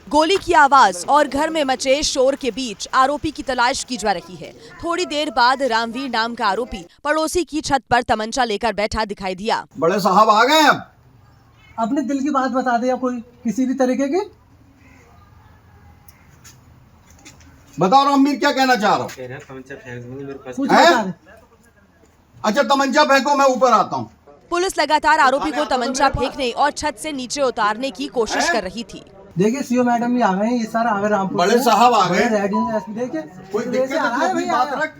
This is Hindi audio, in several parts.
गोली की आवाज और घर में मचे शोर के बीच आरोपी की तलाश की जा रही है। थोड़ी देर बाद रामवीर नाम का आरोपी पड़ोसी की छत पर तमंचा लेकर बैठा दिखाई दिया। बड़े साहब आ गए अब। अपने दिल की बात बता दे या कोई किसी भी तरीके की। बताओ रामवीर, क्या कहना चाह रहा हूँ? कुछ बता दे। अच्छा, तमंचा फेंको, मैं ऊपर आता हूँ। पुलिस लगातार आरोपी को तमंचा फेंकने और छत से नीचे उतारने की कोशिश कर रही थी। देखिए सीओ मैडम भी आ गए हैं, ये सारा आ गए रामपुर बड़े साहब आ गए। देखिए कोई दिक्कत है तो अपनी बात रख।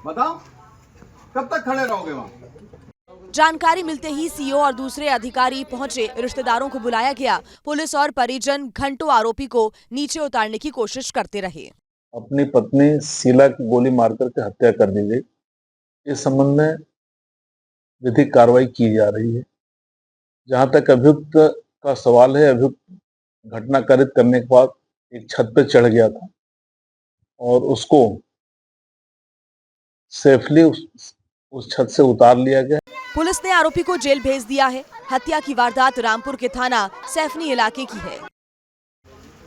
बताओ, कब तक खड़े रहोगे वहाँ? जानकारी मिलते ही सीओ और दूसरे अधिकारी पहुंचे। रिश्तेदारों को बुलाया गया। पुलिस और परिजन घंटों आरोपी को नीचे उतारने की कोशिश करते रहे। अपनी पत्नी शीला की गोली मारकर के हत्या कर दी गई। इस संबंध में विधिक कार्रवाई की जा रही है। जहां तक अभियुक्त का सवाल है, अभियुक्त घटना कारित करने के बाद एक छत पर चढ़ गया था और उसको सेफली उस छत से उतार लिया गया। पुलिस ने आरोपी को जेल भेज दिया है। हत्या की वारदात रामपुर के थाना सैफनी इलाके की है।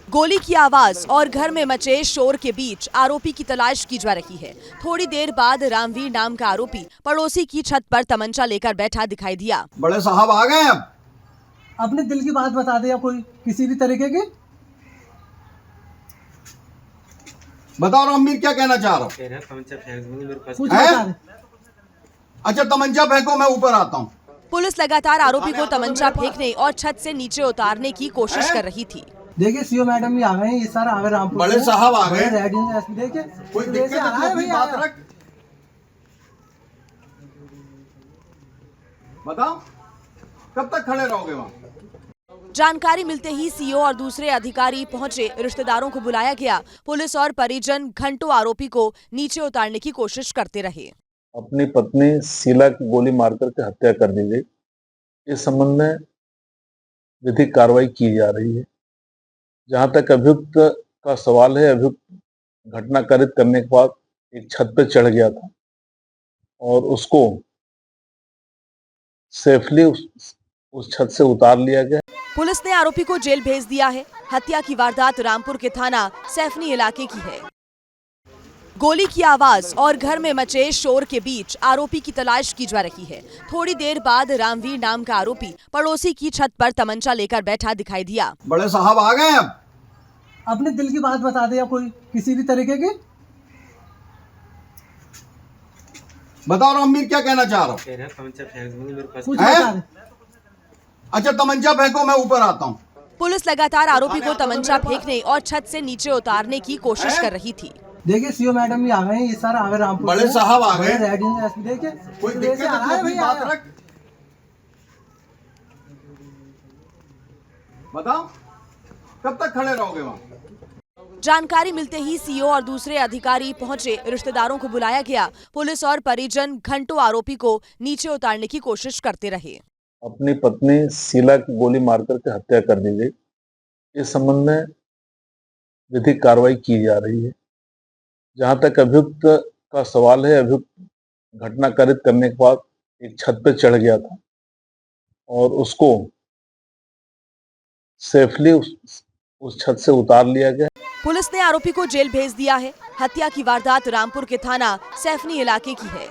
गोली की आवाज और घर में मचे शोर के बीच आरोपी की तलाश की जा रही है। थोड़ी देर बाद रामवीर नाम का आरोपी पड़ोसी की छत पर तमंचा लेकर बैठा दिखाई दिया। बड़े साहब आ गए अब। अपने दिल की बात बता दे या कोई किसी भी तरीके की। बताओ रामवीर, क्या कहना चाह रहा हूँ? कुछ बता दे। अच्छा, तमंचा फेंको, मैं ऊपर आता हूँ। पुलिस लगातार आरोपी को तमंचा फेंकने और छत से नीचे उतारने की कोशिश कर रही थी। देखिए सीओ मैडम भी आ गए हैं, ये सारा आ गए रामपुर बड़े साहब आ गए। देखिए कोई दिक्कत है तो अपनी बात रख। बताओ, कब तक खड़े रहोगे वहाँ? जानकारी मिलते ही सीओ और दूसरे अधिकारी पहुंचे। रिश्तेदारों को बुलाया गया। पुलिस और परिजन घंटों आरोपी को नीचे उतारने की कोशिश करते रहे। अपनी पत्नी शीला की गोली मारकर के हत्या कर दी गई। इस संबंध में विधिक कार्रवाई की जा रही है। जहां तक अभियुक्त का सवाल है, अभियुक्त घटना कारित करने के बाद एक छत पर चढ़ गया था और उसको सेफली उस छत से उतार लिया गया। पुलिस ने आरोपी को जेल भेज दिया है। हत्या की वारदात रामपुर के थाना सैफनी इलाके की है। गोली की आवाज और घर में मचे शोर के बीच आरोपी की तलाश की जा रही है। थोड़ी देर बाद रामवीर नाम का आरोपी पड़ोसी की छत पर तमंचा लेकर बैठा दिखाई दिया। बड़े साहब आ गए अब। अपने दिल की बात बता दे या कोई किसी भी तरीके की। बताओ रामवीर, क्या कहना चाह रहा हूँ? कुछ बता दे। अच्छा, तमंचा फेंको, मैं ऊपर आता हूँ। पुलिस लगातार आरोपी को तमंचा फेंकने और छत से नीचे उतारने की कोशिश कर रही थी। देखिए सीओ मैडम भी आ गए हैं, ये सारा आ गए रामपुर बड़े साहब आ गए। देखिए कोई दिक्कत है तो अपनी बात रख। बताओ, कब तक खड़े रहोगे वहाँ? जानकारी मिलते ही सीओ और दूसरे अधिकारी पहुंचे। रिश्तेदारों को बुलाया गया। पुलिस और परिजन घंटों आरोपी को नीचे उतारने की कोशिश करते रहे। अपनी पत्नी शीला की गोली मारकर के हत्या कर दी गई। इस संबंध में विधिक कार्रवाई की जा रही है। जहां तक अभियुक्त का सवाल है, अभियुक्त घटना कारित करने के बाद एक छत पर चढ़ गया था और उसको सेफली उस छत से उतार लिया गया। पुलिस ने आरोपी को जेल भेज दिया है। हत्या की वारदात रामपुर के थाना सैफनी इलाके की है।